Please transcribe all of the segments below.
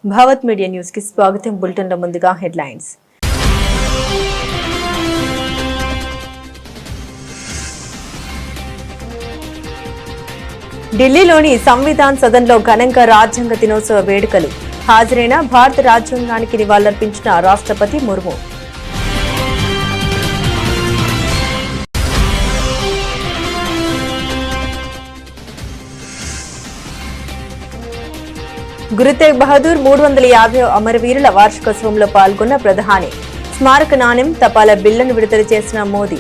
Bhavat media news కి స్వాగతం. Bulletin లో ముందుగా హెడ్లైన్స్. ఢిల్లీలోని సంవిధాన్ సదన్లో ఘనంగా రాజ్యాంగ దినోత్సవ వేడుకలు. హాజరైన భారత రాజ్యాంగానికి నివాళులర్పించిన రాష్ట్రపతి ముర్ము. గురు తేగ్ బహదూర్ 350 అమరవీరుల వార్షికోత్సవంలో పాల్గొన్న ప్రధాని. స్మారక నాణ్యం, తపాలా బిళ్లను విడుదల చేసిన మోదీ.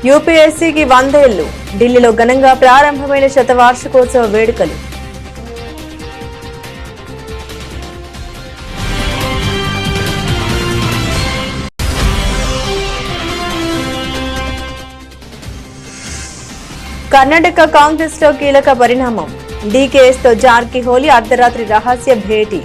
యూపీఎస్సీకి 100 ఏళ్లు. ఢిల్లీలో ఘనంగా ప్రారంభమైన శతవార్షికోత్సవ వేడుకలు. కర్ణాటక కాంగ్రెస్ లో కీలక పరిణామం. డీకేఎస్ తో జార్కిహోలీ అర్ధరాత్రి రహస్య భేటీ.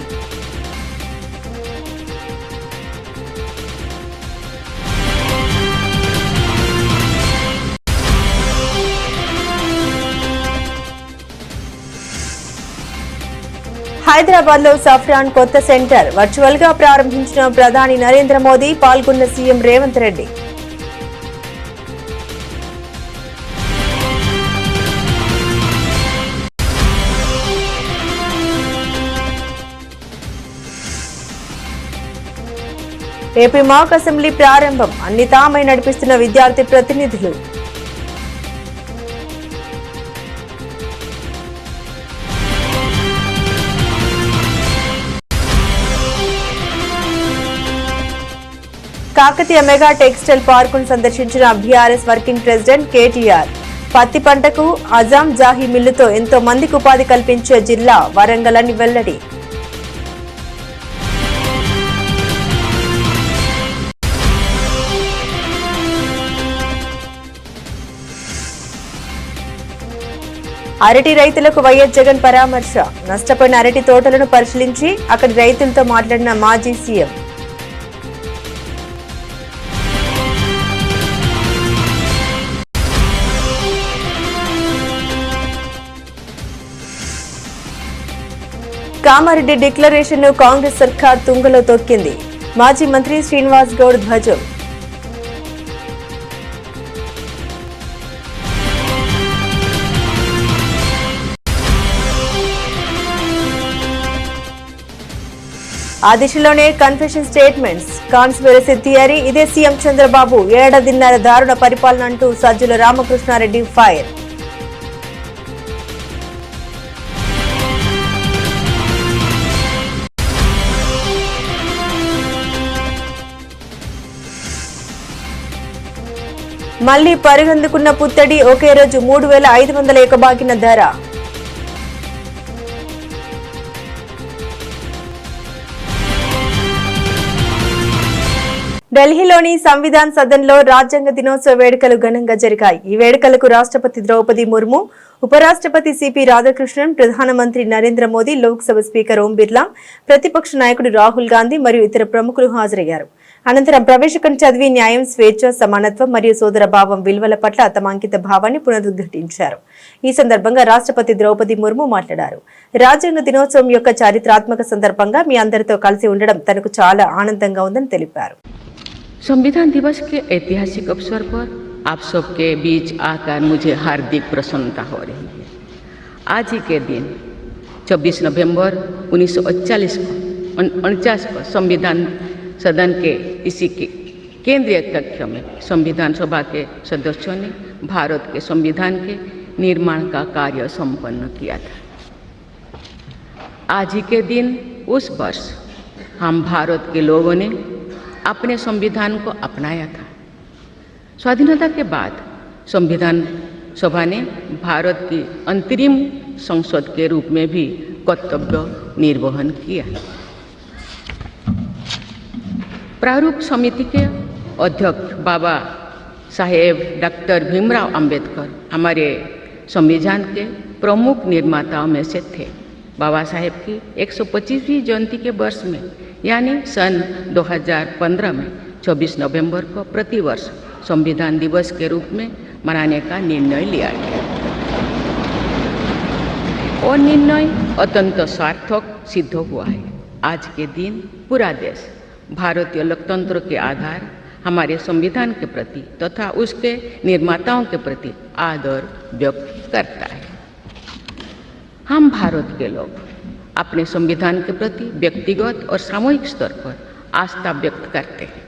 హైదరాబాద్ లో సఫ్రాన్ కొత్త సెంటర్ వర్చువల్ గా ప్రారంభించిన ప్రధాని నరేంద్ర మోదీ. పాల్గొన్న సీఎం రేవంత్ రెడ్డి. ఏపీ మాక్ అసెంబ్లీ ప్రారంభం. అన్ని తామై నడిపిస్తున్న విద్యార్థి ప్రతినిధులు. కాకతీయ మెగా టెక్స్టైల్ పార్కును సందర్శించిన బీఆర్ఎస్ వర్కింగ్ ప్రెసిడెంట్ కేటీఆర్. పత్తి పంటకు అజాం జాహీ మిల్లుతో ఎంతో మందికి ఉపాధి కల్పించే జిల్లా వరంగల్ అని వెల్లడి. అరటి రైతులకు వైఎస్ జగన్ పరామర్శ. నష్టపోయిన అరటి తోటలను పరిశీలించి అక్కడి రైతులతో మాట్లాడిన మాజీ సీఎం. కామారెడ్డి డిక్లరేషన్ ను కాంగ్రెస్ సర్కార్ తుంగలో తొక్కింది. మాజీ మంత్రి శ్రీనివాస్ గౌడ్ ధ్వజం. ఆ దిశలోనే కన్ఫెషన్ స్టేట్మెంట్స్. Conspiracy theory. ఇదే సీఎం చంద్రబాబు ఏడాదిన్నర దారుణ పరిపాలన అంటూ సజ్జల రామకృష్ణారెడ్డి ఫైర్. మళ్లీ పరిగెందుకున్న పుత్తడి. ఒకే రోజు 3,500 ఎకబాకిన ధర. ఢిల్లీలోని సంవిధాన్ సదన్లో రాజ్యాంగ దినోత్సవ వేడుకలు ఘనంగా జరిగాయి. ఈ వేడుకలకు రాష్ట్రపతి ద్రౌపది ముర్ము, ఉపరాష్ట్రపతి సిపి రాధాకృష్ణన్, ప్రధానమంత్రి నరేంద్ర మోదీ, లోక్సభ స్పీకర్ ఓం బిర్లా, ప్రతిపక్ష నాయకుడు రాహుల్ గాంధీ మరియు ఇతర ప్రముఖులు హాజరయ్యారు. అనంతరం ప్రవేశకం చదివి న్యాయం, స్వేచ్ఛ, సమానత్వం మరియు సోదర భావం విలువల పట్ల తమ అంకిత భావాన్ని పునరుద్ఘాటించారు. ఈ సందర్భంగా రాష్ట్రపతి ద్రౌపది ముర్ము మాట్లాడారు. రాజ్యాంగ దినోత్సవం యొక్క చారిత్రాత్మక సందర్భంగా మీ అందరితో కలిసి ఉండడం తనకు చాలా ఆనందంగా ఉందని తెలిపారు. संविधान दिवस के ऐतिहासिक अवसर पर आप सबके बीच आकर मुझे हार्दिक प्रसन्नता हो रही है। आज ही के दिन 24 नवंबर 1949 को संविधान सदन के इसी के केंद्रीय कक्ष में संविधान सभा के सदस्यों ने भारत के संविधान के निर्माण का कार्य संपन्न किया था। आज ही के दिन उस वर्ष हम भारत के लोगों ने अपने संविधान को अपनाया था। स्वाधीनता के बाद संविधान सभा ने भारत की अंतरिम संसद के रूप में भी कर्तव्य निर्वहन किया। प्रारूप समिति के अध्यक्ष बाबा साहेब डॉक्टर भीमराव अंबेडकर हमारे संविधान के प्रमुख निर्माताओं में से थे। बाबा साहेब की 125वीं जयंती के वर्ष में यानी सन 2015 में 24 नवंबर को प्रतिवर्ष संविधान दिवस के रूप में मनाने का निर्णय लिया गया और निर्णय अत्यंत सार्थक सिद्ध हुआ है। आज के दिन पूरा देश भारतीय लोकतंत्र के आधार हमारे संविधान के प्रति तथा उसके निर्माताओं के प्रति आदर व्यक्त करता है। हम भारत के लोग अपने संविधान के प्रति व्यक्तिगत और सामूहिक स्तर पर आस्था व्यक्त करते हैं।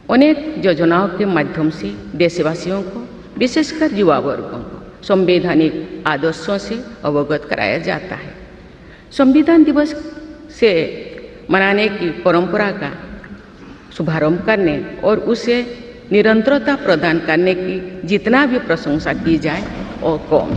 अनेक योजनाओं के माध्यम से देशवासियों को, विशेषकर युवा वर्गों को संवैधानिक आदर्शों से अवगत कराया जाता है। संविधान दिवस से मनाने की परंपरा का शुभारंभ करने और उसे निरंतरता प्रदान करने की जितना भी प्रशंसा की जाए और कम।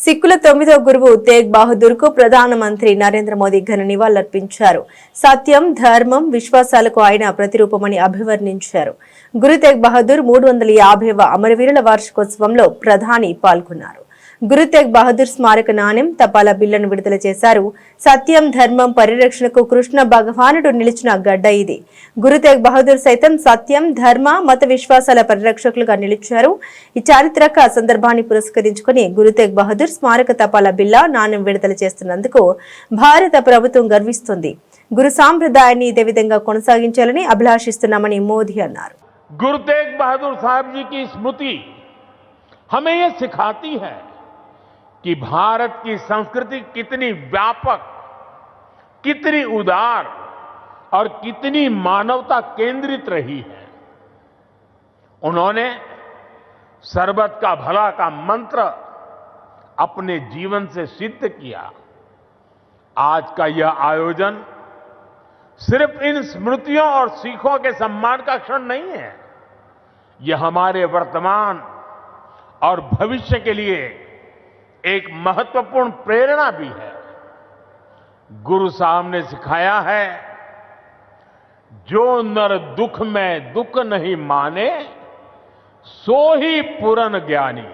సిక్కుల 9వ గురువు తేగ్ బహదూర్ కు ప్రధానమంత్రి నరేంద్ర మోదీ ఘన నివాళులర్పించారు. సత్యం, ధర్మం, విశ్వాసాలకు ఆయన ప్రతిరూపమని అభివర్ణించారు. గురు తేగ్ బహదూర్ 350వ అమరవీరుల వార్షికోత్సవంలో ప్రధాని పాల్గొన్నారు. గురు తేగ్ బహదూర్ స్మారక నాణ్యం, తపాలా బిళ్లను విడుదల చేశారు. సత్యం, ధర్మం పరిరక్షణకు కృష్ణ భగవానుడు నిలిచిన గడ్డ ఇది. గురు తేగ్ బహదూర్ సైతం సత్యం, ధర్మ, మత విశ్వాసాల పరిరక్షకులుగా నిలిచారు. ఈ చారిత్రక సందర్భాన్ని పురస్కరించుకుని గురు తేగ్ బహదూర్ స్మారక తపాలా బిళ్ల నాణ్యం విడుదల చేస్తున్నందుకు భారత ప్రభుత్వం గర్విస్తుంది. గురు సాంప్రదాయాన్ని ఇదే విధంగా కొనసాగించాలని అభిలాషిస్తున్నామని మోదీ అన్నారు. गुरु तेग बहादुर साहब जी की स्मृति हमें ये सिखाती है कि भारत की संस्कृति कितनी व्यापक, कितनी उदार और कितनी मानवता केंद्रित रही है। उन्होंने सर्वत का भला का मंत्र अपने जीवन से सिद्ध किया। आज का यह आयोजन सिर्फ इन स्मृतियों और सीखों के सम्मान का क्षण नहीं है, यह हमारे वर्तमान और भविष्य के लिए एक महत्वपूर्ण प्रेरणा भी है। गुरु साहब ने सिखाया है, जो नर दुख में दुख नहीं माने सो ही पूर्ण ज्ञानी,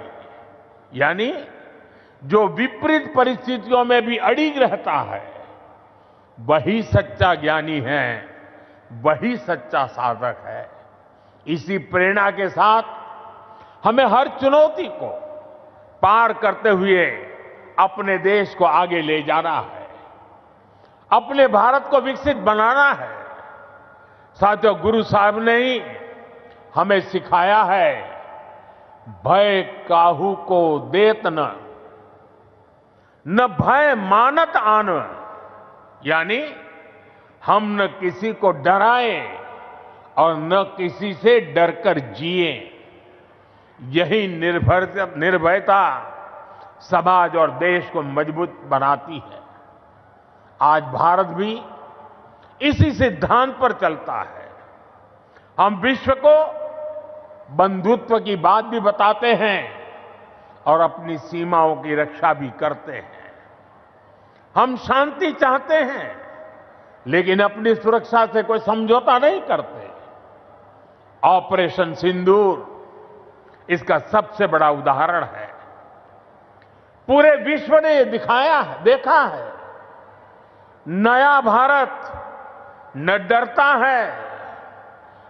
यानी जो विपरीत परिस्थितियों में भी अड़िग रहता है वही सच्चा ज्ञानी है, वही सच्चा साधक है। इसी प्रेरणा के साथ हमें हर चुनौती को पार करते हुए अपने देश को आगे ले जाना है, अपने भारत को विकसित बनाना है। साथियों, गुरु साहब ने ही हमें सिखाया है, भय काहू को देत न भय मानत आन, यानी हम न किसी को डराएं और न किसी से डरकर जिए। यही निर्भयता समाज और देश को मजबूत बनाती है। आज भारत भी इसी सिद्धांत पर चलता है। हम विश्व को बंधुत्व की बात भी बताते हैं और अपनी सीमाओं की रक्षा भी करते हैं। हम शांति चाहते हैं लेकिन अपनी सुरक्षा से कोई समझौता नहीं करते। ऑपरेशन सिंदूर इसका सबसे बड़ा उदाहरण है। पूरे विश्व ने ये देखा है, नया भारत न डरता है,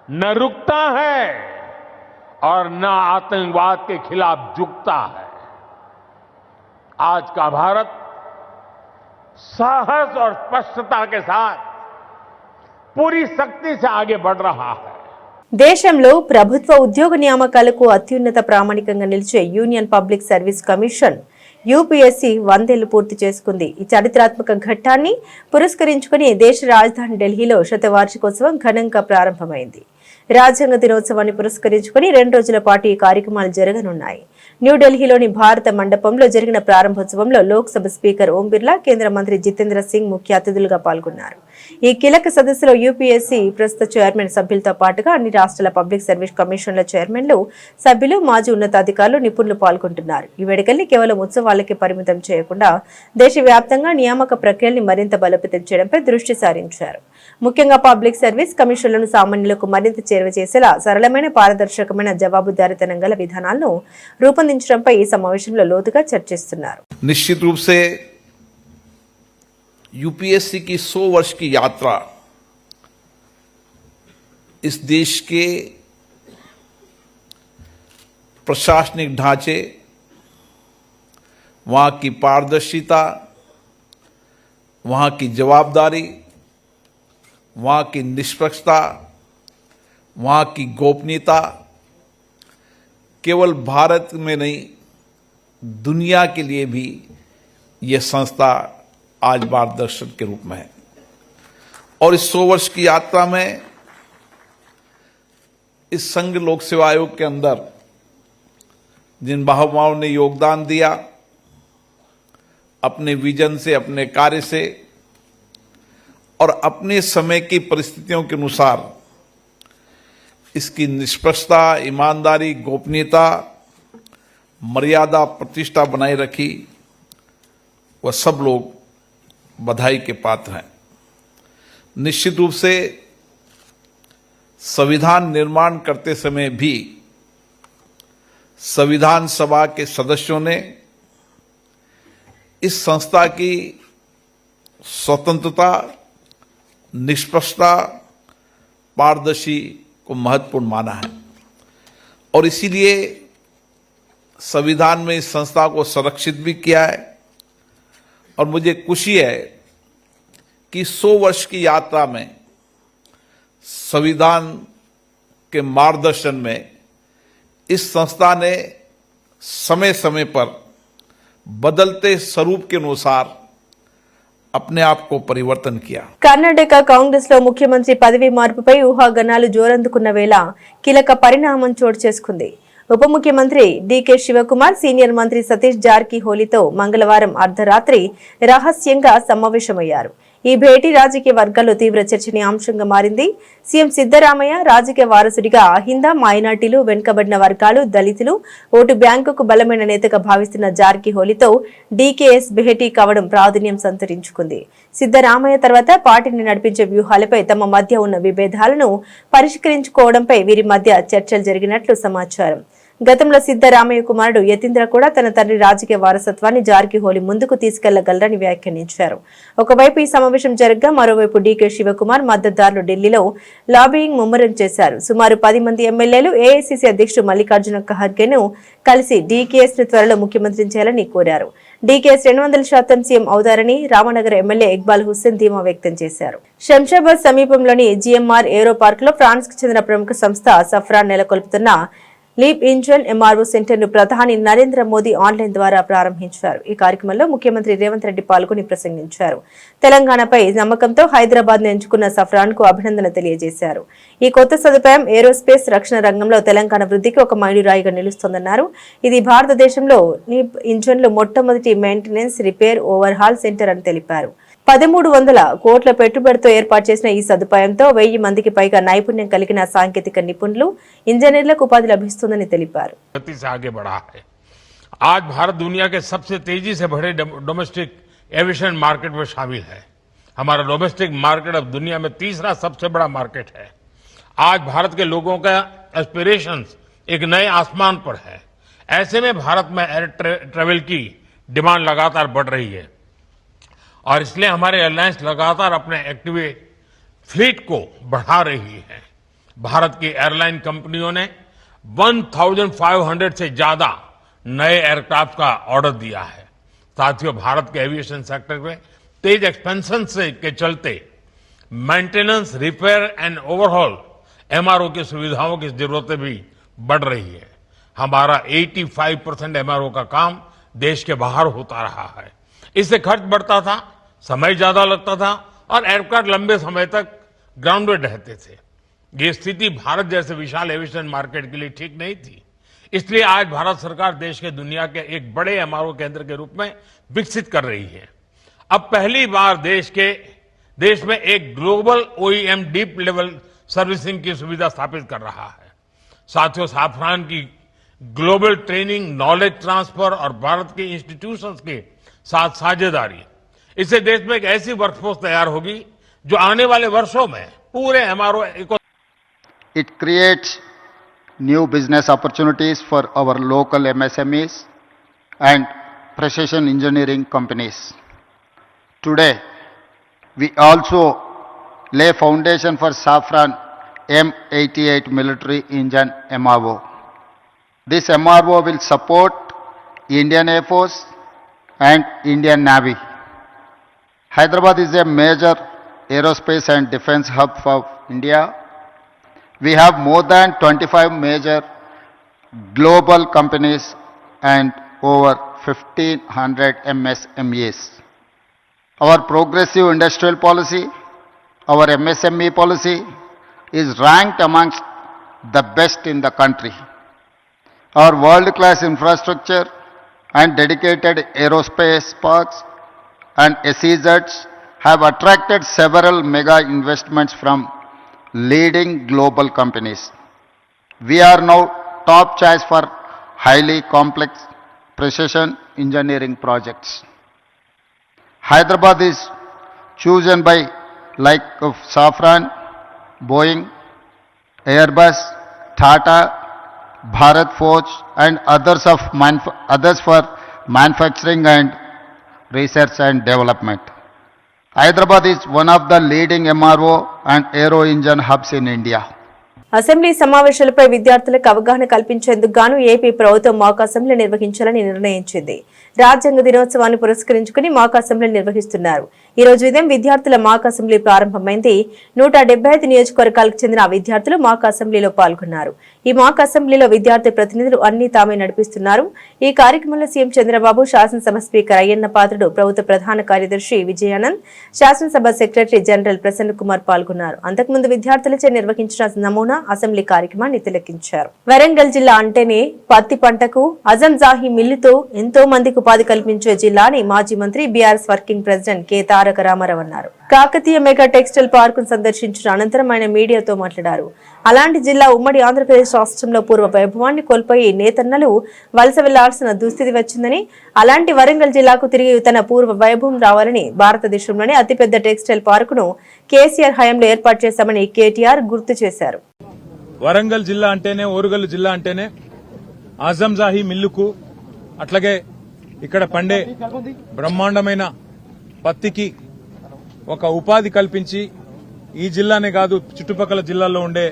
न रुकता है और न आतंकवाद के खिलाफ झुकता है। आज का भारत साहस और स्पष्टता के साथ पूरी शक्ति से आगे बढ़ रहा है। దేశంలో ప్రభుత్వ ఉద్యోగ నియామకాలకు అత్యున్నత ప్రామాణికంగా నిలిచే union public service commission UPSC 100 ఏళ్లు పూర్తి చేసుకుంది. ఈ చారిత్రాత్మక ఘట్టాన్ని పురస్కరించుకుని దేశ రాజధాని ఢిల్లీలో శతవార్షికోత్సవం ఘనంగా ప్రారంభమైంది. రాజ్యాంగ దినోత్సవాన్ని పురస్కరించుకుని 2 రోజుల పాటు ఈ కార్యక్రమాలు జరగనున్నాయి. న్యూఢిల్లీలోని భారత మండపంలో జరిగిన ప్రారంభోత్సవంలో లోక్సభ స్పీకర్ ఓం బిర్లా, కేంద్ర మంత్రి జితేంద్ర సింగ్ ముఖ్య అతిథులుగా పాల్గొన్నారు. ఈ కీలక సదస్సులో యూపీఎస్సీ ప్రస్తుత చైర్మన్ సభ్యులతో పాటుగా అన్ని రాష్ట్రాల పబ్లిక్ సర్వీస్ కమిషన్ల చైర్మన్లు, సభ్యులు, మాజీ ఉన్నతాధికారులు, నిపుణులు పాల్గొంటున్నారు. ఈ వేడుకల్ని కేవలం ఉత్సవాలకే పరిమితం చేయకుండా దేశవ్యాప్తంగా నియామక ప్రక్రియల్ని మరింత బలోపేతం చేయడంపై దృష్టి సారించారు. ముఖ్యంగా పబ్లిక్ సర్వీస్ కమిషన్లను సామాన్యులకు మరింత చేరువ చేసేలా సరళమైన, పారదర్శకమైన, జవాబుదారీతనం గల విధానాలను రూపొందించడంపై ఈ సమావేశంలో లోతుగా చర్చిస్తున్నారు. निश्चित रूप से यूपीएससी की 100 वर्ष की यात्रा इस देश के प्रशासनिक ढांचे, वहाँ की पारदर्शिता, वहाँ की जवाबदारी, वहाँ की निष्पक्षता, वहाँ की गोपनीयता केवल भारत में नहीं, दुनिया के लिए भी यह संस्था आज मार्गदर्शन के रूप में है। और इस 100 वर्ष की यात्रा में इस संघ लोक सेवा आयोग के अंदर जिन महानुभावों ने योगदान दिया, अपने विजन से, अपने कार्य से और अपने समय की परिस्थितियों के अनुसार इसकी निष्पक्षता, ईमानदारी, गोपनीयता, मर्यादा, प्रतिष्ठा बनाए रखी, वह सब लोग बधाई के पात्र हैं। निश्चित रूप से संविधान निर्माण करते समय भी संविधान सभा के सदस्यों ने इस संस्था की स्वतंत्रता, निष्पक्षता, पारदर्शी को महत्वपूर्ण माना है और इसीलिए संविधान में इस संस्था को संरक्षित भी किया है। और मुझे खुशी है कि 100 वर्ष की यात्रा में संविधान के मार्गदर्शन में इस संस्था ने समय समय पर बदलते स्वरूप के अनुसार अपने आप को परिवर्तन किया। కర్ణాటక కాంగ్రెస్ లో ముఖ్యమంత్రి పదవి మార్పుపై ఊహాగానాలు జోరందుకున్న వేళ కీలక పరిణామం చోటు చేసుకుంది. ఉప ముఖ్యమంత్రి డీకే శివకుమార్ సీనియర్ మంత్రి సతీష్ జార్కిహోలీతో మంగళవారం అర్ధరాత్రి రహస్యంగా సమావేశమయ్యారు. ఈ భేటీ రాజకీయ వర్గాల్లో తీవ్ర చర్చనీయాంశంగా మారింది. సీఎం సిద్దరామయ్య రాజకీయ వారసుడిగా హిందా, మైనార్టీలు, వెనుకబడిన వర్గాలు, దళితులు ఓటు బ్యాంకుకు బలమైన నేతగా భావిస్తున్న జార్కిహోలీతో డీకేఎస్ భేటీ కావడం ప్రాధాన్యం సంతరించుకుంది. సిద్దరామయ్య తర్వాత పార్టీని నడిపించే వ్యూహాలపై తమ మధ్య ఉన్న విభేదాలను పరిష్కరించుకోవడంపై వీరి మధ్య చర్చలు జరిగినట్లు సమాచారం. గతంలో సిద్దరామయ్య కుమారుడు యతీంద్ర కూడా తన తండ్రి రాజకీయ వారసత్వాన్ని జార్కిహోలీ ముందుకు తీసుకెళ్లగలరని వ్యాఖ్యానించారు. ఒకవైపు ఈ సమావేశం జరగగా మరోవైపు డీకే శివకుమార్ మద్దతుదారులు ఢిల్లీలో లాబియింగ్ ముమ్మరం చేశారు. సుమారు 10 మంది ఎమ్మెల్యేలు ఏఐసీసీ అధ్యక్షుడు మల్లికార్జున ఖర్గేను కలిసి డీకేఎస్ ను త్వరలో ముఖ్యమంత్రిని చేయాలని కోరారు. డీకేఎస్ 200% సీఎం అవుతారని రామనగర్ ఎమ్మెల్యే ఇక్బాల్ హుస్సేన్ ధీమా వ్యక్తం చేశారు. శంషాబాద్ సమీపంలోని జిఎంఆర్ ఏరో పార్క్ లో ఫ్రాన్స్ కు చెందిన ప్రముఖ సంస్థ సఫ్రాన్ నెలకొల్పుతున్న లీప్ ఇంజన్ ఎంఆర్ఓ సెంటర్ ను ప్రధాని నరేంద్ర మోదీ ఆన్లైన్ ద్వారా ప్రారంభించారు. ఈ కార్యక్రమంలో ముఖ్యమంత్రి రేవంత్ రెడ్డి పాల్గొని ప్రసంగించారు. తెలంగాణపై నమ్మకంతో హైదరాబాద్ ను ఎంచుకున్న సఫ్రాన్ కు అభినందన తెలియజేశారు. ఈ కొత్త సదుపాయం ఏరోస్పేస్ రక్షణ రంగంలో తెలంగాణ వృద్ధికి ఒక మైలురాయిగా నిలుస్తోందన్నారు. ఇది భారతదేశంలో లీప్ ఇంజన్లు మొట్టమొదటి మెయింటెనెన్స్, రిపేర్, ఓవర్హాల్ సెంటర్ అని తెలిపారు. 1300 కోట్ల పెట్టుబడితో ఏర్పాటు చేసిన ఈ సదుపాయంతో 1000 మందికి పైగా నైపుణ్యం కలిగిన సాంకేతిక నిపుణులు, ఇంజనీర్లకు ఉపాధి లభిస్తుందని తెలిపారు. आज भारत दुनिया के सबसे तेजी से बढ़े डोमेस्टिक एविएशन मार्केट में शामिल है। हमारा डोमेस्टिक मार्केट अब दुनिया में तीसरा सबसे बड़ा मार्केट है। आज भारत के लोगों का एस्पिरेशंस एक नए आसमान पर है। ऐसे में भारत में एयर ट्रेवल की डिमांड लगातार बढ़ रही है और इसलिए हमारे एयरलाइंस लगातार अपने एक्टिव फ्लीट को बढ़ा रही है। भारत की एयरलाइन कंपनियों ने 1500 से ज्यादा नए एयरक्राफ्ट का ऑर्डर दिया है। साथियों, भारत के एविएशन सेक्टर में तेज एक्सपेंशन के चलते maintenance, repair and overhaul MRO की सुविधाओं की जरूरतें भी बढ़ रही है। हमारा 85% एमआरओ का काम देश के बाहर होता रहा है। इससे खर्च बढ़ता था, समय ज्यादा लगता था और एयरक्राफ्ट लंबे समय तक ग्राउंडेड रहते थे। ये स्थिति भारत जैसे विशाल एविएशन मार्केट के लिए ठीक नहीं थी। इसलिए आज भारत सरकार देश के दुनिया के एक बड़े एमआरओ केंद्र के रूप में विकसित कर रही है। अब पहली बार देश में एक global OEM deep level servicing की सुविधा स्थापित कर रहा है। साथियों, साफरान की ग्लोबल ट्रेनिंग, नॉलेज ट्रांसफर और भारत के इंस्टीट्यूशंस के साथ साझेदारी, इससे देश में एक ऐसी वर्कफोर्स तैयार होगी जो आने वाले वर्षों में पूरे MRO eco It creates new business opportunities for our local MSMEs and precision engineering companies. Today, we also lay foundation for Safran M88 military engine MRO. This MRO will support Indian Air Force and Indian Navy. Hyderabad is a major aerospace and defense hub for India. We have more than 25 major global companies and over 1,500 MSMEs. Our progressive industrial policy, our MSME policy is ranked amongst the best in the country. Our world-class infrastructure and dedicated aerospace parks and SEZs have attracted several mega investments from leading global companies. We are now top choice for highly complex precision engineering projects. Hyderabad is chosen by like of Safran, Boeing, Airbus, Tata, Bharat Forge and others for manufacturing and research and development. Hyderabad is one of the leading MRO and aero engine hubs in India. Assembly సమావేశాలపై విద్యార్థులకు అవగాహన కల్పించేందుకు గాను AP ప్రభుత్వం మాక్ assembly నిర్వహించాలని నిర్ణయించింది. రాజ్యాంగ దినోత్సవాన్ని పురస్కరించుకుని మాక్ అసెంబ్లీ నిర్వహిస్తున్నారు. ఈ రోజు ఉదయం విద్యార్థుల మాక్ అసెంబ్లీ ప్రారంభమైంది. 175 నియోజకవర్గాలకు చెందిన విద్యార్థులు మాక్ అసెంబ్లీలో పాల్గొన్నారు. ఈ మాక్ అసెంబ్లీలో విద్యార్థి ప్రతినిధులు అన్ని తామే నడిపిస్తున్నారు. ఈ కార్యక్రమంలో సీఎం చంద్రబాబు, శాసనసభ స్పీకర్ అయ్యన్న పాత్రుడు, ప్రభుత్వ ప్రధాన కార్యదర్శి విజయానంద్, శాసనసభ సెక్రటరీ జనరల్ ప్రసన్న కుమార్ పాల్గొన్నారు. అంతకుముందు విద్యార్థులచే నిర్వహించిన నమూనా అసెంబ్లీ కార్యక్రమాన్ని తిలకించారు. వరంగల్ జిల్లా అంటేనే పత్తి పంటకు, అజంజాహి మిల్లుతో ఎంతో మందికి ఉపాధి కల్పించే జిల్లా అని మాజీ మంత్రి బీఆర్ఎస్ వర్కింగ్ ప్రెసిడెంట్ కె తారక రామారావు అన్నారు. కాకతీయ మెగా టెక్స్టైల్ పార్క్ ను సందర్శించిన అనంతరం ఆయన మీడియాతో మాట్లాడారు. అలాంటి జిల్లా ఉమ్మడి ఆంధ్రప్రదేశ్ రాష్ట్రంలో పూర్వ వైభవాన్ని కోల్పోయి నేతన్నలు వలస వెళ్లాల్సిన దుస్థితి వచ్చిందని, అలాంటి వరంగల్ జిల్లాకు తిరిగి తన పూర్వ వైభవం రావాలని భారతదేశంలోనే అతిపెద్ద టెక్స్టైల్ పార్కును కేసీఆర్ హయాంలో ఏర్పాటు చేశామని కేటీఆర్ గుర్తు చేశారు. వరంగల్ జిల్లా అంటేనే, ఓరుగల్లు జిల్లా అంటేనే ఆజంజాహి మిల్లుకు, అట్లాగే ఇక్కడ పండే బ్రహ్మాండమైన పత్తికి ఒక ఉపాధి కల్పించి ఈ జిల్లానే కాదు చుట్టుపక్కల జిల్లాల్లో ఉండే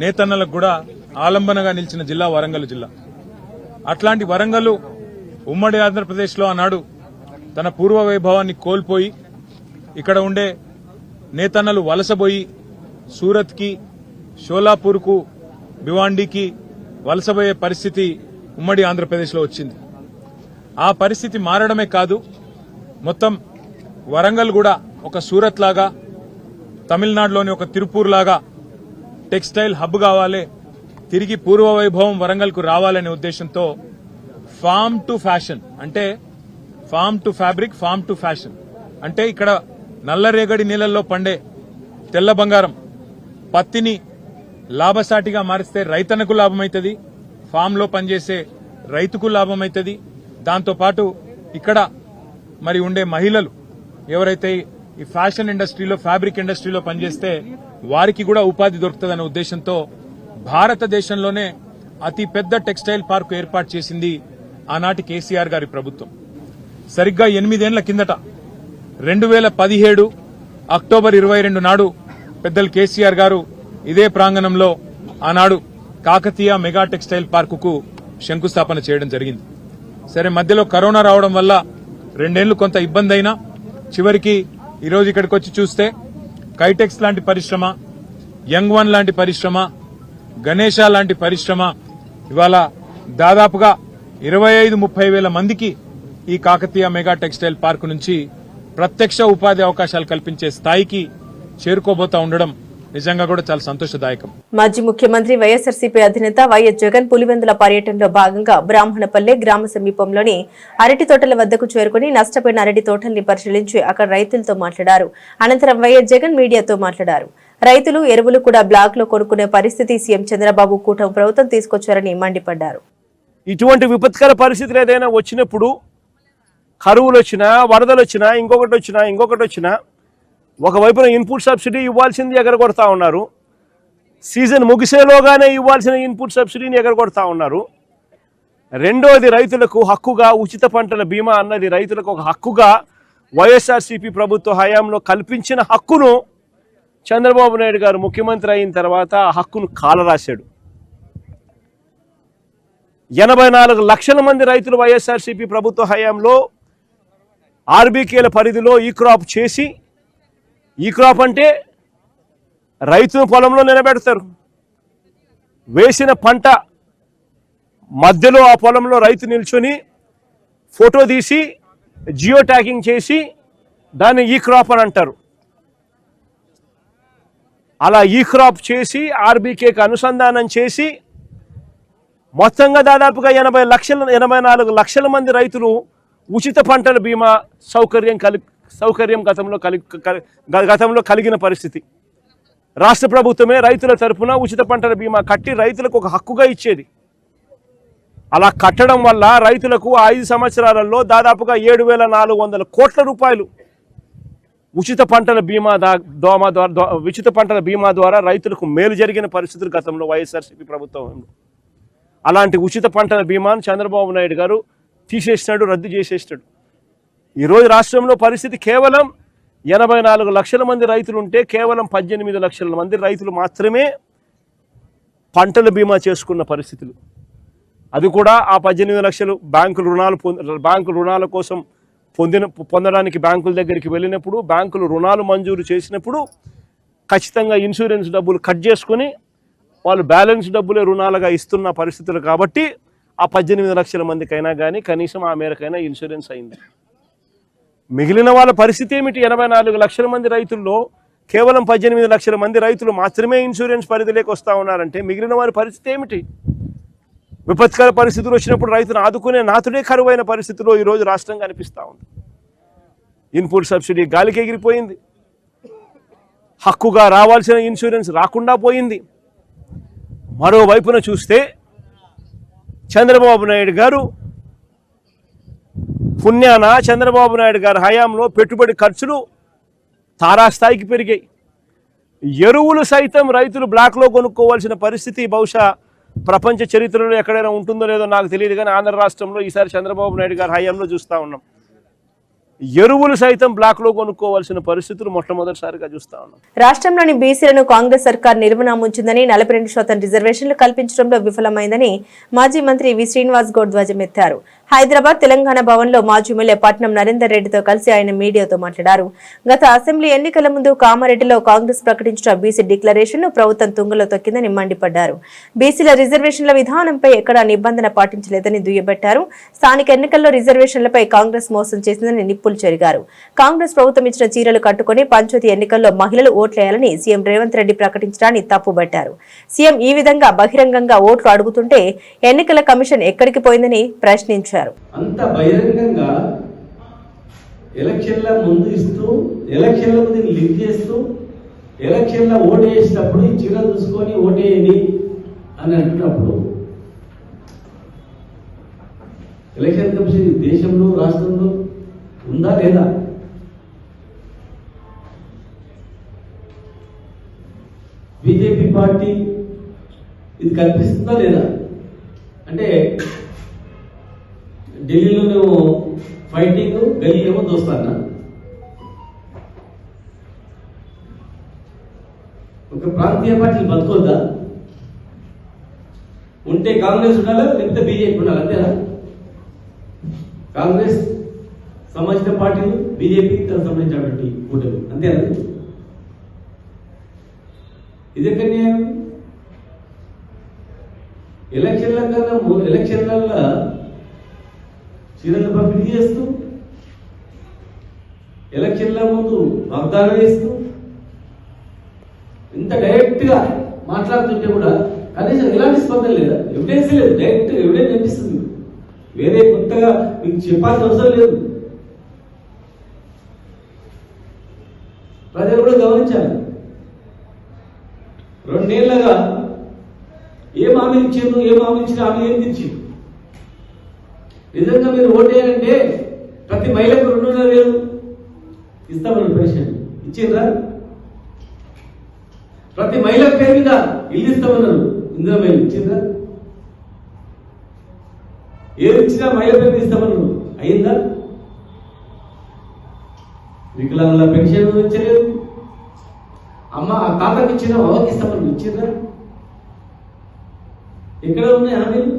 నేతన్నలకు కూడా ఆలంబనగా నిలిచిన జిల్లా వరంగల్ జిల్లా. అట్లాంటి వరంగల్ ఉమ్మడి ఆంధ్రప్రదేశ్లో ఆనాడు తన పూర్వ వైభవాన్ని కోల్పోయి ఇక్కడ ఉండే నేతన్నలు వలసబోయి సూరత్కి, షోలాపూర్కు, భివాండీకి వలసబోయే పరిస్థితి ఉమ్మడి ఆంధ్రప్రదేశ్లో వచ్చింది. ఆ పరిస్థితి మారడమే కాదు, మొత్తం వరంగల్ కూడా ఒక సూరత్ లాగా, తమిళనాడులోని ఒక తిరుపూర్ లాగా టెక్స్టైల్ హబ్ కావాలి, తిరిగి పూర్వ వైభవం వరంగల్కు రావాలనే ఉద్దేశంతో ఫార్మ్ టు ఫ్యాషన్ అంటే farm to fabric, farm to fashion అంటే ఇక్కడ నల్లరేగడి నీళ్లలో పండే తెల్ల బంగారం పత్తిని లాభసాటిగా మారిస్తే రైతన్నకు లాభమైతుంది, ఫామ్ లో పనిచేసే రైతుకు లాభమైతుంది. దాంతోపాటు ఇక్కడ మరి ఉండే మహిళలు ఎవరైతే ఈ ఫ్యాషన్ ఇండస్ట్రీలో, ఫ్యాబ్రిక్ ఇండస్ట్రీలో పనిచేస్తే వారికి కూడా ఉపాధి దొరుకుతుందనే ఉద్దేశంతో భారతదేశంలోనే అతి పెద్ద టెక్స్టైల్ పార్కు ఏర్పాటు చేసింది ఆనాటి కేసీఆర్ గారి ప్రభుత్వం. సరిగ్గా 8 ఏళ్ల కిందట 2017 అక్టోబర్ 22 నాడు పెద్దలు కేసీఆర్ గారు ఇదే ప్రాంగణంలో ఆనాడు కాకతీయ మెగా టెక్స్టైల్ పార్కుకు శంకుస్థాపన చేయడం జరిగింది. సరే, మధ్యలో కరోనా రావడం వల్ల 2 ఏళ్లు కొంత ఇబ్బంది అయినా చివరికి ఈరోజు ఇక్కడికి వచ్చి చూస్తే కైటెక్స్ లాంటి పరిశ్రమ, యంగ్ వన్ లాంటి పరిశ్రమ, గణేష లాంటి పరిశ్రమ ఇవాళ దాదాపుగా 25-30 వేల మందికి ఈ కాకతీయ మెగా టెక్స్టైల్ పార్కు నుంచి ప్రత్యక్ష ఉపాధి అవకాశాలు కల్పించే స్థాయికి చేరుకోబోతా ఉండడం నిజంగా కూడా చాలా సంతోషదాయకం. మాజీ ముఖ్యమంత్రి వైఎస్ఆర్సీపీ అధినేత వైఎస్ జగన్ పులివెందుల పర్యటనలో భాగంగా బ్రాహ్మణపల్లె గ్రామ సమీపంలోని అరటి తోటల వద్దకు చేరుకుని నష్టపోయిన అరటి తోటల్ని పరిశీలించి అక్కడ రైతులతో మాట్లాడారు. అనంతరం వైఎస్ జగన్ మీడియాతో మాట్లాడారు. రైతులు ఎరువులు కూడా బ్లాక్ లో కొనుక్కునే పరిస్థితి సీఎం చంద్రబాబు కూటమి ప్రభుత్వం తీసుకొచ్చారని మండిపడ్డారు. ఇటువంటి విపత్కర పరిస్థితులు ఏదైనా వచ్చినప్పుడు, కరువులు వచ్చినా, వరదలు వచ్చినా, ఇంకొకటి వచ్చినా ఒకవైపున ఇన్పుట్ సబ్సిడీ ఇవ్వాల్సింది ఎగరగొడతా ఉన్నారు. సీజన్ ముగిసేలోగానే ఇవ్వాల్సిన ఇన్పుట్ సబ్సిడీని ఎగరగొడతా ఉన్నారు. రెండోది, రైతులకు హక్కుగా ఉచిత పంటల బీమా అన్నది రైతులకు ఒక హక్కుగా వైఎస్ఆర్సీపీ ప్రభుత్వ హయాంలో కల్పించిన హక్కును చంద్రబాబు నాయుడు గారు ముఖ్యమంత్రి అయిన తర్వాత ఆ హక్కును కాలరాశాడు. 84 లక్షల మంది రైతులు వైఎస్ఆర్సీపీ ప్రభుత్వ హయాంలో ఆర్బీకేల పరిధిలో ఈ క్రాప్ చేసి, ఈ క్రాప్ అంటే రైతును పొలంలో నిలబెడతారు. వేసిన పంట మధ్యలో ఆ పొలంలో రైతు నిల్చొని ఫోటో తీసి జియో ట్యాగింగ్ చేసి దాన్ని ఈ క్రాప్ అని అంటారు. అలా ఈ క్రాప్ చేసి ఆర్బీకేకి అనుసంధానం చేసి మొత్తంగా దాదాపుగా 84 లక్షల మంది రైతులు ఉచిత పంటల బీమా సౌకర్యం గతంలో కలిగిన పరిస్థితి. రాష్ట్ర ప్రభుత్వమే రైతుల తరఫున ఉచిత పంటల బీమా కట్టి రైతులకు ఒక హక్కుగా ఇచ్చేది. అలా కట్టడం వల్ల రైతులకు 5 సంవత్సరాలలో దాదాపుగా 7,400 కోట్ల రూపాయలు ఉచిత పంటల బీమా ద్వారా రైతులకు మేలు జరిగిన పరిస్థితులు గతంలో వైఎస్ఆర్సీపీ ప్రభుత్వం. అలాంటి ఉచిత పంటల బీమాను చంద్రబాబు నాయుడు గారు తీసేసినాడు, రద్దు చేసేసినాడు. ఈరోజు రాష్ట్రంలో పరిస్థితి కేవలం 84 లక్షల మంది రైతులు ఉంటే కేవలం 18 లక్షల మంది రైతులు మాత్రమే పంటల బీమా చేసుకున్న పరిస్థితులు. అది కూడా ఆ 18 లక్షలు బ్యాంకు రుణాల కోసం పొందడానికి బ్యాంకుల దగ్గరికి వెళ్ళినప్పుడు, బ్యాంకులు రుణాలు మంజూరు చేసినప్పుడు ఖచ్చితంగా ఇన్సూరెన్స్ డబ్బులు కట్ చేసుకుని వాళ్ళు బ్యాలెన్స్ డబ్బులే రుణాలుగా ఇస్తున్న పరిస్థితులు. కాబట్టి ఆ 18 లక్షల మందికైనా కానీ కనీసం ఆ మేరకైనా ఇన్సూరెన్స్ అయింది. మిగిలిన వాళ్ళ పరిస్థితి ఏమిటి? 84 లక్షల మంది రైతుల్లో కేవలం 18 లక్షల మంది రైతులు మాత్రమే ఇన్సూరెన్స్ పరిధిలోకి వస్తూ ఉన్నారంటే మిగిలిన వారి పరిస్థితి ఏమిటి? విపత్కర పరిస్థితులు వచ్చినప్పుడు రైతును ఆదుకునే నాతుడే కరువైన పరిస్థితిలో ఈరోజు రాష్ట్రం కనిపిస్తూ ఉంది. ఇన్పుట్ సబ్సిడీ గాలికి ఎగిరిపోయింది. హక్కుగా రావాల్సిన ఇన్సూరెన్స్ రాకుండా పోయింది. మరోవైపున చూస్తే చంద్రబాబు నాయుడు గారు పుణ్యాన చంద్రబాబు నాయుడు గారి హయాంలో పెట్టుబడి ఖర్చులు తారాస్థాయికి పెరిగాయి. ఎరువులు సైతం రైతులు బ్లాక్లో కొనుక్కోవాల్సిన పరిస్థితి బహుశా ప్రపంచ చరిత్రలో ఎక్కడైనా ఉంటుందో లేదో నాకు తెలియదు, కానీ ఆంధ్ర రాష్ట్రంలో ఈసారి చంద్రబాబు నాయుడు గారి హయాంలో చూస్తూ ఉన్నాం. ఎరువులు సైతం బ్లాక్లో కొనుక్కోవాల్సిన పరిస్థితులు మొట్టమొదటిసారిగా చూస్తా ఉన్నాం. రాష్ట్రంలోని బీసీలను కాంగ్రెస్ సర్కార్ నిర్మూలముంచిందని 42% రిజర్వేషన్లు కల్పించడంలో విఫలమైందని మాజీ మంత్రి వి శ్రీనివాస్ గౌడ్ ధ్వజమెత్తారు. హైదరాబాద్ తెలంగాణ భవన్లో మాజీ ఎమ్మెల్యే పట్నం నరేందర్ రెడ్డితో కలిసి ఆయన మీడియాతో మాట్లాడారు. గత అసెంబ్లీ ఎన్నికల ముందు కామారెడ్డిలో కాంగ్రెస్ ప్రకటించిన బీసీ డిక్లరేషన్ ను ప్రభుత్వం తుంగలో తొక్కిందని మండిపడ్డారు. బీసీల రిజర్వేషన్ల విధానంపై ఎక్కడా నిబంధన పాటించలేదని దుయ్యబట్టారు. స్థానిక ఎన్నికల్లో రిజర్వేషన్లపై కాంగ్రెస్ మోసం చేసిందని నిప్పులు చెరిగారు. కాంగ్రెస్ ప్రభుత్వం ఇచ్చిన చీరలు కట్టుకుని పంచాయతీ ఎన్నికల్లో మహిళలు ఓట్లేయాలని సీఎం రేవంత్ రెడ్డి ప్రకటించడాన్ని తప్పుబట్టారు. సీఎం ఈ విధంగా బహిరంగంగా ఓట్లు అడుగుతుంటే ఎన్నికల కమిషన్ ఎక్కడికి పోయిందని ప్రశ్నించారు. అంత బహిరంగంగా ఎలక్షన్ల ముందు ఇస్తూ, ఎలక్షన్ల ముందు లింక్ చేస్తూ, ఎలక్షన్ల ఓటు వేసినప్పుడు ఈ చీర చూసుకొని ఓటేయండి అని అంటున్నప్పుడు ఎలక్షన్ కమిషన్ దేశంలో రాష్ట్రంలో ఉందా లేదా? బీజేపీ పార్టీ ఇది కల్పిస్తుందా లేదా? అంటే ఢిల్లీలోనేమో ఫైటింగ్, గల్లీలో దోస్తానా? ఒక ప్రాంతీయ పార్టీలు బతుకోద్దా? ఉంటే కాంగ్రెస్ ఉండాలా, లేకపోతే బీజేపీ ఉండాలి, అంతేనా? కాంగ్రెస్ సంబంధించిన పార్టీలు, బీజేపీకి తనకు సంబంధించినటువంటి కూటమి, అంతేనా? ఇది ఎక్కడ న్యాయం? ఎలక్షన్లలో చీరలు పంపిణీ చేస్తూ, ఎలక్షన్ల ముందు వాగ్దానం చేస్తూ, ఇంత డైరెక్ట్ గా మాట్లాడుతుంటే కూడా కనీసం ఎలాంటి స్పందన లేదా? ఎవిడెన్స్ లేదు. డైరెక్ట్ ఎవిడెన్స్ అనిపిస్తుంది. వేరే కొత్తగా మీకు చెప్పాల్సిన అవసరం లేదు. ప్రజలు కూడా గమనించాలి. 2 ఏళ్లుగా ఏం హామీ ఇచ్చారు, ఏం హామీ ఇచ్చిన హామీ ఏం తెచ్చింది? నిజంగా మీరు ఓటేయాలంటే ప్రతి మహిళకు 2,500 ఇస్తామన్నారు. పెన్షన్ ఇచ్చిండ్రా? ప్రతి మహిళ పేరు మీద ఇల్లు ఇస్తామన్నారు. ఇందులో మేము ఇచ్చిండ్రా? ఏది ఇచ్చినా మహిళ పేరు ఇస్తామన్నారు. అయిందా? వికలాంగుల పెన్షన్ ఇచ్చలేదు, అమ్మ తాతకి ఇచ్చిన అవ్వకి ఇస్తామని ఇచ్చిందా? ఎక్కడ ఉన్నాయి హామీలు?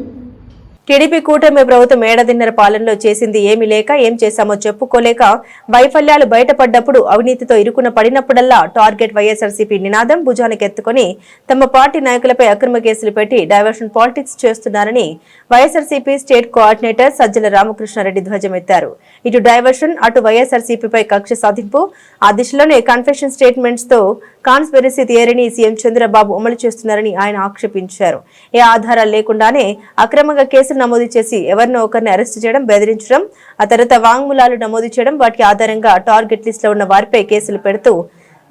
టీడీపీ కూటమి ప్రభుత్వం ఏడాదిన్నర పాలనలో చేసింది ఏమీ లేక ఏం చేశామో చెప్పుకోలేక వైఫల్యాలు బయటపడ్డప్పుడు అవినీతితో ఇరుకున పడినప్పుడల్లా టార్గెట్ వైఎస్ఆర్సీపీ నినాదం భుజానికి ఎత్తుకుని తమ పార్టీ నాయకులపై అక్రమ కేసులు పెట్టి డైవర్షన్ పాలిటిక్స్ చేస్తున్నారని వైఎస్ఆర్సీపీ స్టేట్ కోఆర్డినేటర్ సజ్జల రామకృష్ణారెడ్డి ధ్వజమెత్తారు. ఇటు డైవర్షన్ అటు వైఎస్ఆర్సీపీపై కక్ష సాధింపు ఆ దిశలోనే కన్ఫెషన్ స్టేట్మెంట్స్ తో కాన్స్పిరసీ థియరీని సీఎం చంద్రబాబు అమలు చేస్తున్నారని ఆయన ఆక్షేపించారు. ఏ ఆధారాలు లేకుండానే అక్రమంగా కేసులు నమోదు చేసి ఎవరినో ఒకరిని అరెస్టు చేయడం, బెదిరించడం, ఆ తర్వాత వాంగ్మూలాలు నమోదు చేయడం, వాటి ఆధారంగా టార్గెట్ లిస్ట్ లో ఉన్న వారిపై కేసులు పెడుతూ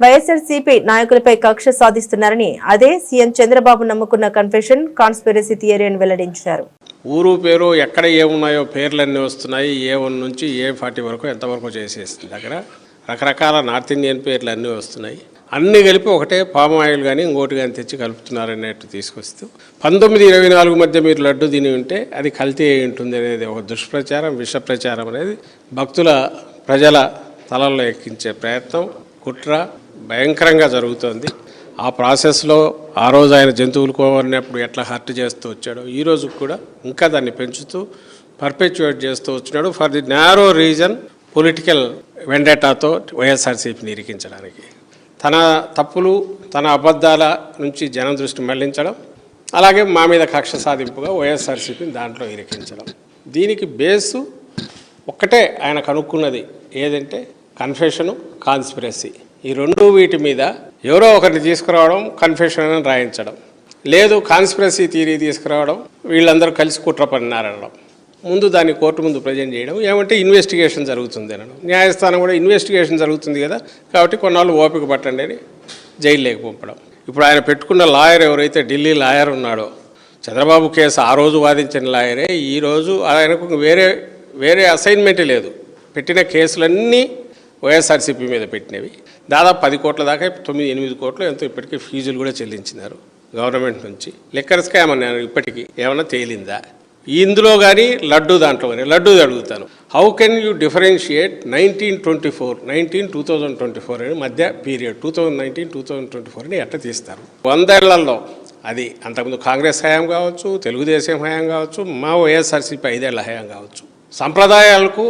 వైఎస్ఆర్సీపీ నాయకులపై కక్ష సాధిస్తున్నారని అదే సీఎం చంద్రబాబు నమ్ముకున్న కన్ఫెషన్ కాన్స్పిరసీ థియరీ అని వెల్లడించారు. ఊరు పేరు ఎక్కడ ఏమున్నాయో పేర్లన్నీ వస్తున్నాయి. A1 నుంచి A40 వరకు ఎంతవరకు చేసేసింది. దగ్గర రకరకాల నార్త్ ఇండియన్ పేర్లు అన్నీ వస్తున్నాయి. అన్నీ కలిపి ఒకటే పామ్ ఆయిల్ కానీ ఇంకోటి కానీ తెచ్చి కలుపుతున్నారనేట్టు తీసుకొస్తూ 19-24 మధ్య మీరు లడ్డు తిని ఉంటే అది కల్తీ అయి ఉంటుంది అనేది ఒక దుష్ప్రచారం, విష ప్రచారం అనేది ప్రజల తలల్లో ఎక్కించే ప్రయత్నం, కుట్ర భయంకరంగా జరుగుతోంది. ఆ ప్రాసెస్లో ఆ రోజు ఆయన జంతువులు కోరినప్పుడు ఎట్లా హర్ట్ చేస్తూ వచ్చాడో ఈ రోజు కూడా ఇంకా దాన్ని పెంచుతూ పర్పెచువేట్ చేస్తూ వచ్చినాడు for the narrow reason political వెండేటాతో వైఎస్ఆర్సీపీని ఇరికించడానికి. తన తప్పులు, తన అబద్ధాల నుంచి జనం దృష్టి మళ్లించడం, అలాగే మా మీద కక్ష సాధింపుగా వైఎస్ఆర్సీపీని దాంట్లో ఇరికించడం. దీనికి బేసు ఒక్కటే ఆయన కనుక్కున్నది ఏదంటే కన్ఫెషను, కాన్స్పిరసీ. ఈ రెండు వీటి మీద ఎవరో ఒకరిని తీసుకురావడం, కన్ఫెషన్ అని రాయించడం, లేదు కాన్స్పిరసీ థియరీ తీసుకురావడం, వీళ్ళందరూ కలిసి కుట్ర పన్నారనడం, ముందు దాన్ని కోర్టు ముందు ప్రజెంట్ చేయడం, ఏమంటే ఇన్వెస్టిగేషన్ జరుగుతుంది అనడం. న్యాయస్థానం కూడా ఇన్వెస్టిగేషన్ జరుగుతుంది కదా కాబట్టి కొన్నాళ్ళు ఓపిక పట్టండి అని జైల్లోకి పంపడం. ఇప్పుడు ఆయన పెట్టుకున్న లాయర్ ఎవరైతే ఢిల్లీ లాయర్ ఉన్నాడో, చంద్రబాబు కేసు ఆ రోజు వాదించిన లాయరే ఈరోజు ఆయనకు వేరే అసైన్మెంటే లేదు. పెట్టిన కేసులన్నీ వైఎస్ఆర్సీపీ మీద పెట్టినవి. దాదాపు 10 కోట్ల దాకా 9-8 కోట్లు ఎంతో ఇప్పటికీ ఫీజులు కూడా చెల్లించినారు గవర్నమెంట్ నుంచి. లిక్కర్ స్కామ్ అన్నారు, ఇప్పటికీ ఏమన్నా తేలిందా? ఇందులో కానీ లడ్డు దాంట్లో కానీ లడ్డు అడుగుతాను. హౌ కెన్ యూ డిఫరెన్షియేట్ 2024 అని మధ్య పీరియడ్ 2019-2024 అని ఎట్లా తీస్తారు? 100 ఏళ్లలో అది అంతకుముందు కాంగ్రెస్ హయాం కావచ్చు, తెలుగుదేశం హయాం కావచ్చు, మా వైఎస్ఆర్సీపీ 5 ఏళ్ల హయాం కావచ్చు. సంప్రదాయాలకు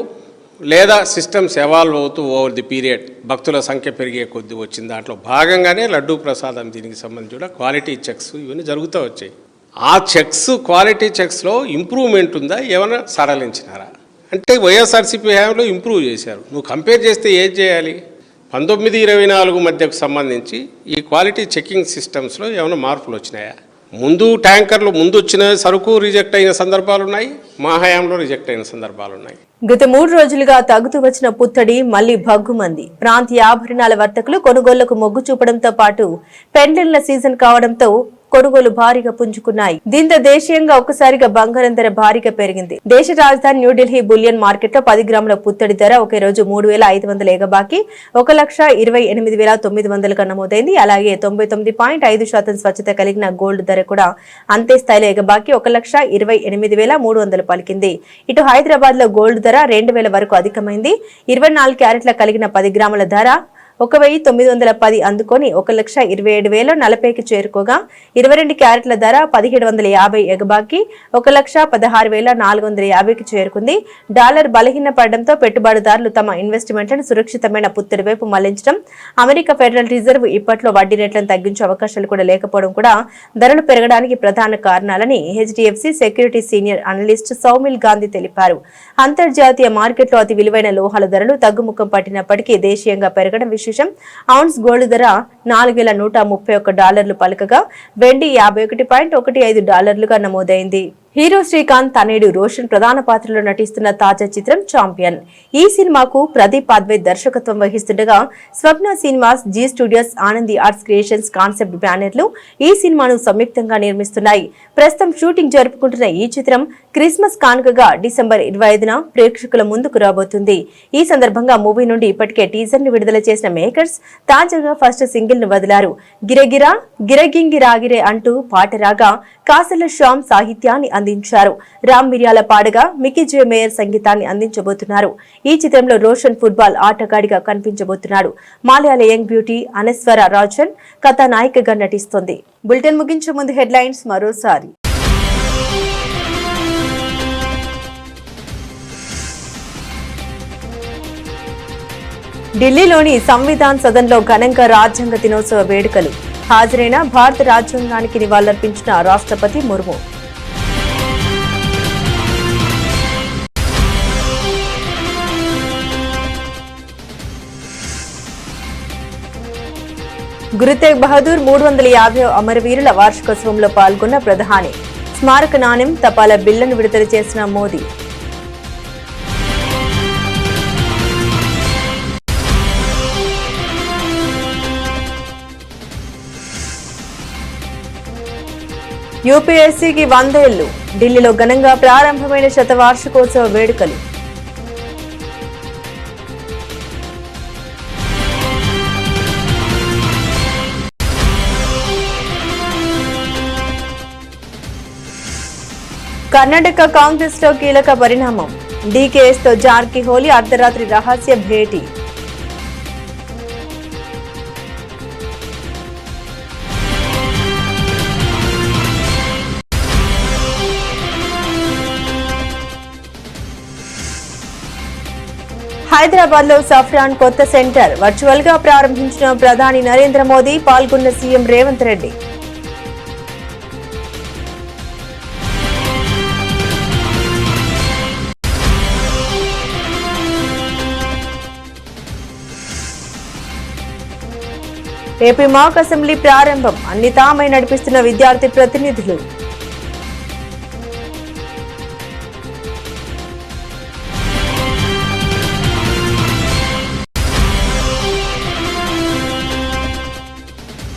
లేదా సిస్టమ్స్ ఎవాల్వ్ అవుతూ ఓవర్ ది పీరియడ్ భక్తుల సంఖ్య పెరిగే కొద్దీ వచ్చిన దాంట్లో భాగంగానే లడ్డూ ప్రసాదం దీనికి సంబంధించి కూడా క్వాలిటీ చెక్స్ ఇవన్నీ జరుగుతూ వచ్చాయి. ఆ చెక్స్, క్వాలిటీ చెక్స్లో ఇంప్రూవ్మెంట్ ఉందా, ఏమైనా సడలించినారా అంటే వైఎస్ఆర్సీపీ హయాంలో ఇంప్రూవ్ చేశారు. నువ్వు కంపేర్ చేస్తే ఏం చేయాలి? 19-24 మధ్యకు సంబంధించి ఈ క్వాలిటీ చెకింగ్ సిస్టమ్స్లో ఏమైనా మార్పులు వచ్చినాయా? ముందు ట్యాంకర్లు ముందు వచ్చిన సరుకు రిజెక్ట్ అయిన సందర్భాలు ఉన్నాయి, మా హయాంలో రిజెక్ట్ అయిన సందర్భాలు ఉన్నాయి. గత 3 రోజులుగా తగ్గుతూ వచ్చిన పుత్తడి మళ్లీ భగ్గుమంది. ప్రాంతీయ ఆభరణాల వర్తకులు కొనుగోళ్లకు మొగ్గు చూపడంతో పాటు పెండెళ్ల సీజన్ కావడంతో కొనుగోలు భారీగా పుంజుకున్నాయి. దీంతో దేశీయంగా ఒక్కసారిగా బంగారం ధర భారీగా పెరిగింది. దేశ రాజధాని న్యూఢిల్లీ బులియన్ మార్కెట్ లో 10 గ్రాముల పుత్తడి ధర ఒకే రోజు 3,500 ఎగబాకి 1,28,900గా నమోదైంది. అలాగే 99.5% స్వచ్ఛత కలిగిన గోల్డ్ ధర కూడా అంతే స్థాయిలో ఎగబాకి 1,28,300 పలికింది. ఇటు హైదరాబాద్ లో గోల్డ్ ధర 2,000 వరకు అధికమైంది. 24 క్యారెట్ల కలిగిన 10 గ్రాముల ధర 1,910 అందుకొని 1,27,040కి చేరుకోగా 22 క్యారెట్ల ధర 1,750 ఎగబాకి 1,16,450కి చేరుకుంది. డాలర్ బలహీన పడడంతో పెట్టుబడిదారులు తమ ఇన్వెస్ట్మెంట్లను సురక్షితమైన పుత్తడి వైపు మళ్లించడం, అమెరికా ఫెడరల్ రిజర్వ్ ఇప్పట్లో వడ్డీ రేట్లను తగ్గించే అవకాశాలు కూడా లేకపోవడం కూడా ధరలు పెరగడానికి ప్రధాన కారణాలని HDFC security senior analyst Saumil Gandhi తెలిపారు. అంతర్జాతీయ మార్కెట్లో అతి విలువైన లోహాల ధరలు తగ్గుముఖం పట్టినప్పటికీ దేశీయంగా పెరగడం విశేషం. ఔన్స్ గోల్డ్ ధర $4,131 పలకగా వెండి $51.15 నమోదైంది. హీరో శ్రీకాంత్ తనయుడు రోషన్ ప్రధాన పాత్రలో నటిస్తున్న తాజా చిత్రం ఛాంపియన్. ఈ సినిమాకు ప్రదీప్ పాద్వే దర్శకత్వం వహిస్తుండగా Swapna Cinemas, Zee Studios, Anandi Arts Creations Concept బ్యానర్లు ఈ సినిమాను సంయుక్తంగా నిర్మిస్తున్నాయి. ప్రస్తుతం షూటింగ్ జరుపుకుంటున్న ఈ చిత్రం క్రిస్మస్ కానుకగా డిసెంబర్ 25న ప్రేక్షకుల ముందుకు రాబోతుంది. ఈ సందర్భంగా మూవీ నుండి ఇప్పటికే టీజర్ ను విడుదల చేసిన మేకర్స్ తాజాగా ఫస్ట్ సింగిల్ ను వదిలారు. గిరగిరా గిరగింగిరాగిరే అంటూ పాట రాగా కాసల శ్యామ్ సాహిత్యాన్ని అందించారు. రామ్ మిర్యాల పాడగా మికీ జే మేయర్ సంగీతాన్ని అందించబోతున్నారు. ఈ చిత్రంలో రోషన్ ఫుట్బాల్ ఆటగాడిగా కనిపించబోతున్నాడు. మలయాళ యంగ్ బ్యూటీ అనస్వర రాజన్ కథానాయికగా నటిస్తోంది. బులెటిన్ ముగించే ముందు హెడ్లైన్స్ మరోసారి. ఢిల్లీలోని సంవిధాన్ సదన్లో ఘనంగా రాజ్యాంగ దినోత్సవ వేడుకలు. హాజరైన భారత రాజ్యాంగానికి నివాళులర్పించిన రాష్ట్రపతి ముర్ము. గురు తేగ్ బహదూర్ 350వ అమరవీరుల వార్షికోత్సవంలో పాల్గొన్న ప్రధాని. స్మారక నాణ్యం తపాలా బిళ్లను విడుదల చేసిన మోదీ. యూపీఎస్సీకి 100 ఏళ్లు. ఢిల్లీలో ఘనంగా ప్రారంభమైన శతవార్షికోత్సవ వేడుకలు. కర్ణాటక కాంగ్రెస్ లో కీలక పరిణామం. డీకేఎస్ తో జార్కిహోలీ అర్ధరాత్రి రహస్య భేటీ. హైదరాబాద్ లో సఫ్రాన్ కొత్త సెంటర్ వర్చువల్ గా ప్రారంభించిన ప్రధాని నరేంద్ర మోదీ, పాల్గొన్న సీఎం రేవంత్ రెడ్డి. ఏపీ మాక్ అసెంబ్లీ ప్రారంభం. అన్ని తామై నడిపిస్తున్న విద్యార్థి ప్రతినిధులు.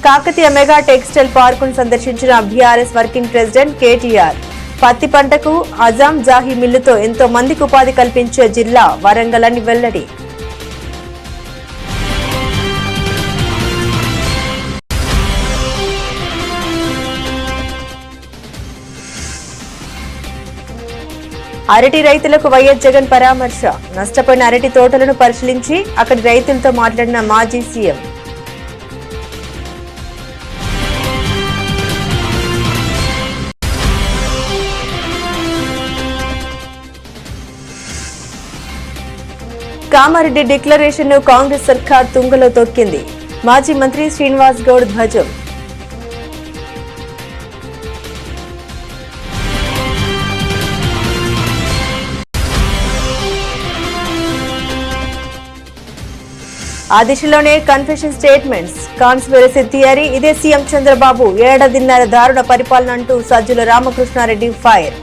కాకతీయ మెగా టెక్స్టైల్ పార్కును సందర్శించిన బీఆర్ఎస్ వర్కింగ్ ప్రెసిడెంట్ కేటీఆర్. పత్తి పంటకు అజాం జాహీ మిల్లుతో ఎంతో మందికి ఉపాధి కల్పించే జిల్లా వరంగల్ అని వెల్లడి. అరటి రైతులకు వైఎస్ జగన్ పరామర్శ. నష్టపోయిన అరటి తోటలను పరిశీలించి అక్కడి రైతులతో మాట్లాడిన మాజీ సీఎం. కామారెడ్డి డిక్లరేషన్ ను కాంగ్రెస్ సర్కార్ తుంగలో తొక్కింది. మాజీ మంత్రి శ్రీనివాస్ గౌడ్ ధ్వజం. ఆ దిశలోనే కన్ఫెషన్ స్టేట్మెంట్స్. కాన్స్పిరసీ థియరీ, ఇదే సీఎం చంద్రబాబు, ఏడాదిన్నర దారుణ పరిపాలన అంటూ సజ్జల రామకృష్ణారెడ్డి ఫైర్.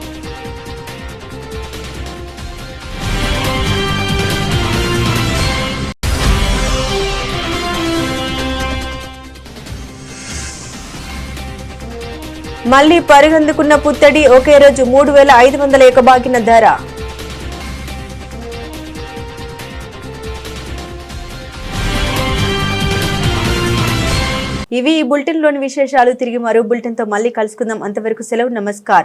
మళ్లీ పరిగెందుకున్న పుత్తడి, ఒకే రోజు 3,500 ఎకబాకిన ధర. ఇవి ఈ బులెటిన్ లోని విశేషాలు. తిరిగి మరో బులెటిన్ తో మళ్ళీ కలుసుకుందాం. అంతవరకు సెలవు, నమస్కారం.